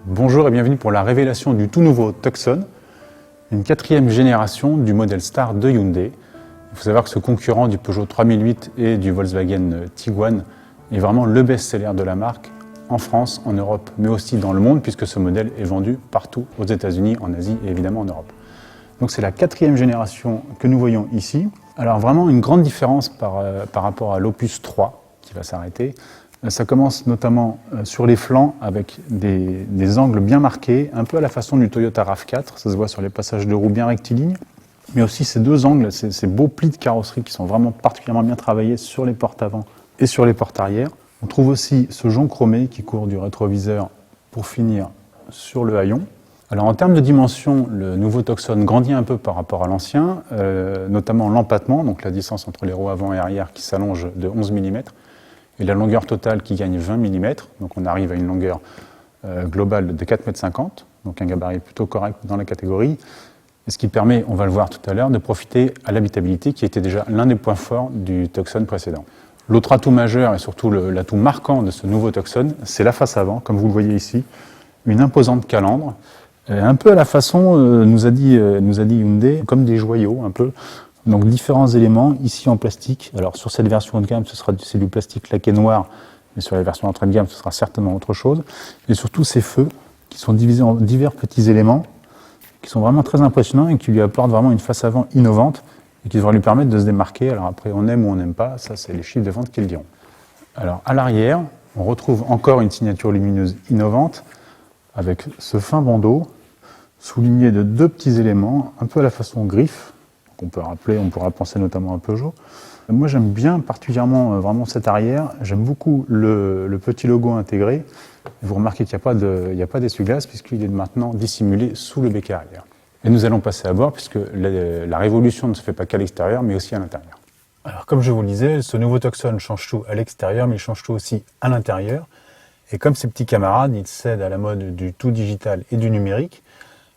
Bonjour et bienvenue pour la révélation du tout nouveau Tucson, une 4e génération du modèle Star de Hyundai. Il faut savoir que ce concurrent du Peugeot 3008 et du Volkswagen Tiguan est vraiment le best-seller de la marque en France, en Europe, mais aussi dans le monde, puisque ce modèle est vendu partout aux États-Unis, en Asie et évidemment en Europe. Donc c'est la 4e génération que nous voyons ici. Alors vraiment une grande différence par rapport à l'Opus 3 qui va s'arrêter. Ça commence notamment sur les flancs avec des angles bien marqués, un peu à la façon du Toyota RAV4, ça se voit sur les passages de roues bien rectilignes, mais aussi ces deux angles, ces beaux plis de carrosserie qui sont vraiment particulièrement bien travaillés sur les portes avant et sur les portes arrière. On trouve aussi ce jonc chromé qui court du rétroviseur pour finir sur le haillon. Alors en termes de dimension, le nouveau Tucson grandit un peu par rapport à l'ancien, notamment l'empattement, donc la distance entre les roues avant et arrière qui s'allonge de 11 mm, et la longueur totale qui gagne 20 mm, donc on arrive à une longueur globale de 4,50 m, donc un gabarit plutôt correct dans la catégorie, et ce qui permet, on va le voir tout à l'heure, de profiter à l'habitabilité qui était déjà l'un des points forts du Tucson précédent. L'autre atout majeur et surtout l'atout marquant de ce nouveau Tucson, c'est la face avant, comme vous le voyez ici, une imposante calandre, un peu à la façon, nous a dit Hyundai, comme des joyaux un peu. Donc différents éléments, ici en plastique. Alors sur cette version haut de gamme, c'est du plastique laqué noir, mais sur la version entrée de gamme, ce sera certainement autre chose. Et surtout ces feux, qui sont divisés en divers petits éléments, qui sont vraiment très impressionnants et qui lui apportent vraiment une face avant innovante, et qui devraient lui permettre de se démarquer. Alors après, on aime ou on n'aime pas, ça c'est les chiffres de vente qui le diront. Alors à l'arrière, on retrouve encore une signature lumineuse innovante, avec ce fin bandeau, souligné de deux petits éléments, un peu à la façon griffe, on pourra penser notamment à Peugeot. Moi j'aime bien particulièrement vraiment cet arrière, j'aime beaucoup le petit logo intégré. Vous remarquez qu'il n'y a pas d'essuie-glace puisqu'il est maintenant dissimulé sous le béquet arrière. Et nous allons passer à bord puisque la révolution ne se fait pas qu'à l'extérieur mais aussi à l'intérieur. Alors comme je vous le disais, ce nouveau Tucson change tout à l'extérieur mais il change tout aussi à l'intérieur. Et comme ses petits camarades, il cède à la mode du tout digital et du numérique.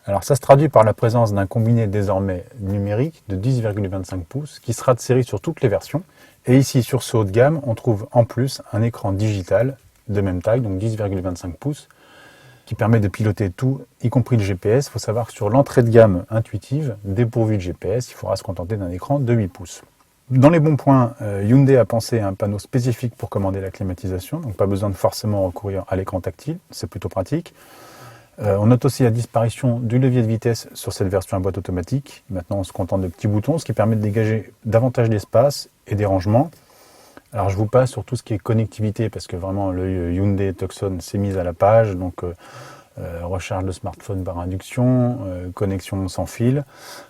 Alors ça se traduit par la présence d'un combiné désormais numérique de 10,25 pouces qui sera de série sur toutes les versions. Et ici sur ce haut de gamme, on trouve en plus un écran digital de même taille, donc 10,25 pouces, qui permet de piloter tout, y compris le GPS. Il faut savoir que sur l'entrée de gamme intuitive, dépourvue de GPS, il faudra se contenter d'un écran de 8 pouces. Dans les bons points, Hyundai a pensé à un panneau spécifique pour commander la climatisation, donc pas besoin de forcément recourir à l'écran tactile, c'est plutôt pratique. On note aussi la disparition du levier de vitesse sur cette version à boîte automatique. Maintenant, on se contente de petits boutons, ce qui permet de dégager davantage d'espace et des rangements. Alors, je vous passe sur tout ce qui est connectivité, parce que vraiment, le Hyundai Tucson s'est mis à la page. Donc, recharge de smartphone par induction, connexion sans fil.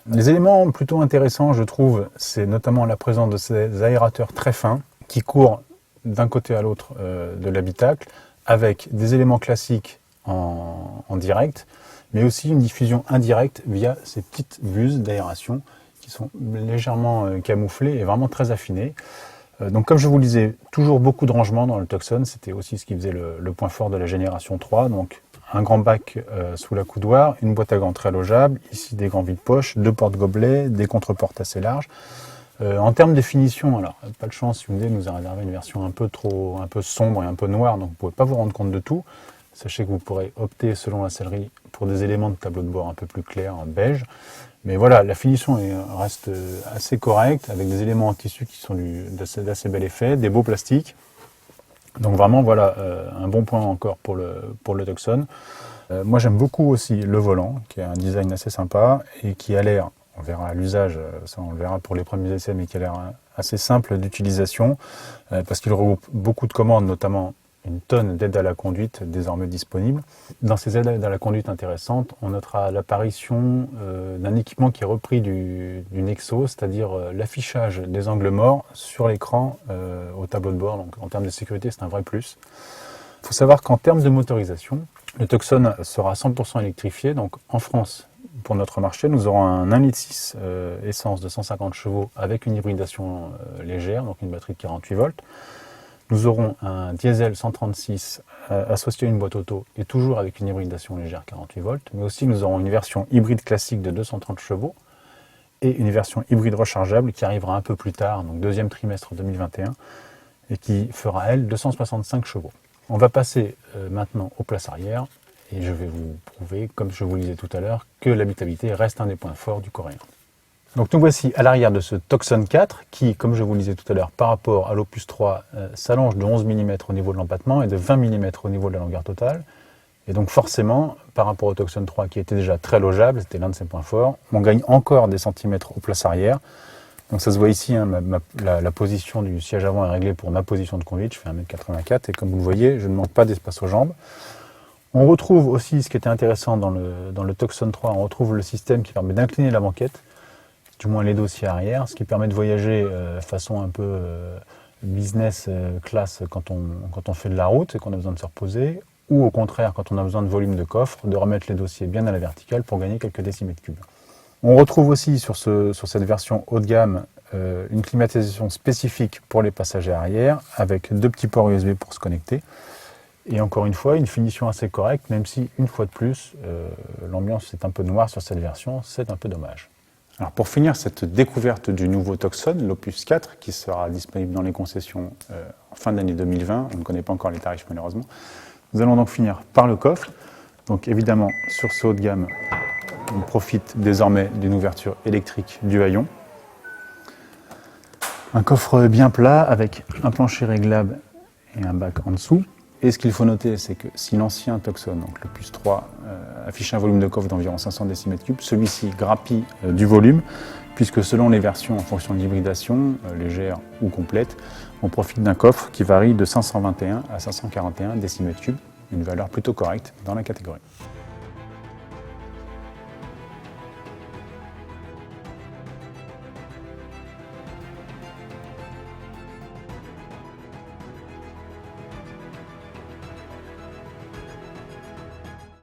Les éléments plutôt intéressants, je trouve, c'est notamment la présence de ces aérateurs très fins qui courent d'un côté à l'autre de l'habitacle, avec des éléments classiques en direct, mais aussi une diffusion indirecte via ces petites buses d'aération qui sont légèrement camouflées et vraiment très affinées. Donc comme je vous le disais, toujours beaucoup de rangements dans le Tucson, c'était aussi ce qui faisait le point fort de la génération 3, donc un grand bac sous la coudoir, une boîte à gants très logeable, ici des grands vide-poches, deux porte-gobelets, des contre-portes assez larges. En termes de finition, alors pas de chance, Hyundai nous a réservé une version un peu sombre et un peu noire, donc vous ne pouvez pas vous rendre compte de tout. Sachez que vous pourrez opter selon la sellerie pour des éléments de tableau de bord un peu plus clairs, en beige. Mais voilà, la finition reste assez correcte, avec des éléments en tissu qui sont d'assez bel effet, des beaux plastiques. Donc vraiment, voilà, un bon point encore pour le Tucson. Moi j'aime beaucoup aussi le volant, qui a un design assez sympa et qui a l'air, on verra à l'usage, ça on le verra pour les premiers essais, mais qui a l'air assez simple d'utilisation, parce qu'il regroupe beaucoup de commandes, notamment une tonne d'aides à la conduite désormais disponibles. Dans ces aides à la conduite intéressantes, on notera l'apparition d'un équipement qui est repris du Nexo, c'est-à-dire l'affichage des angles morts sur l'écran au tableau de bord. Donc en termes de sécurité, c'est un vrai plus. Il faut savoir qu'en termes de motorisation, le Tucson sera 100% électrifié. Donc en France, pour notre marché, nous aurons un 1,6 L essence de 150 chevaux avec une hybridation légère, donc une batterie de 48 volts. Nous aurons un diesel 136 associé à une boîte auto et toujours avec une hybridation légère 48 volts, mais aussi nous aurons une version hybride classique de 230 chevaux et une version hybride rechargeable qui arrivera un peu plus tard, donc deuxième trimestre 2021, et qui fera elle 265 chevaux. On va passer maintenant aux places arrière et je vais vous prouver, comme je vous le disais tout à l'heure, que l'habitabilité reste un des points forts du coréen. Donc nous voici à l'arrière de ce Tocsun 4 qui, comme je vous le disais tout à l'heure, par rapport à l'Opus 3, s'allonge de 11 mm au niveau de l'empattement et de 20 mm au niveau de la longueur totale. Et donc forcément, par rapport au Tocsun 3 qui était déjà très logeable, c'était l'un de ses points forts, on gagne encore des centimètres aux places arrière. Donc ça se voit ici, hein, la position du siège avant est réglée pour ma position de conduite, je fais 1,84 m et comme vous le voyez, je ne manque pas d'espace aux jambes. On retrouve aussi, ce qui était intéressant dans le Tocsun 3, on retrouve le système qui permet d'incliner la banquette, du moins les dossiers arrière, ce qui permet de voyager façon un peu business class quand on fait de la route et qu'on a besoin de se reposer, ou au contraire, quand on a besoin de volume de coffre, de remettre les dossiers bien à la verticale pour gagner quelques décimètres cubes. On retrouve aussi sur cette version haut de gamme une climatisation spécifique pour les passagers arrière, avec 2 petits ports USB pour se connecter. Et encore une fois, une finition assez correcte, même si, une fois de plus, l'ambiance est un peu noire sur cette version, c'est un peu dommage. Alors pour finir cette découverte du nouveau Tocsun, l'Opus 4, qui sera disponible dans les concessions en fin d'année 2020, on ne connaît pas encore les tarifs malheureusement, nous allons donc finir par le coffre. Donc évidemment, sur ce haut de gamme, on profite désormais d'une ouverture électrique du haillon. Un coffre bien plat avec un plancher réglable et un bac en dessous. Et ce qu'il faut noter, c'est que si l'ancien Tocsun, donc l'Opus 3, affiche un volume de coffre d'environ 500 décimètres cubes, celui-ci grappille du volume, puisque selon les versions, en fonction de l'hybridation, légère ou complète, on profite d'un coffre qui varie de 521 à 541 décimètres cubes, une valeur plutôt correcte dans la catégorie.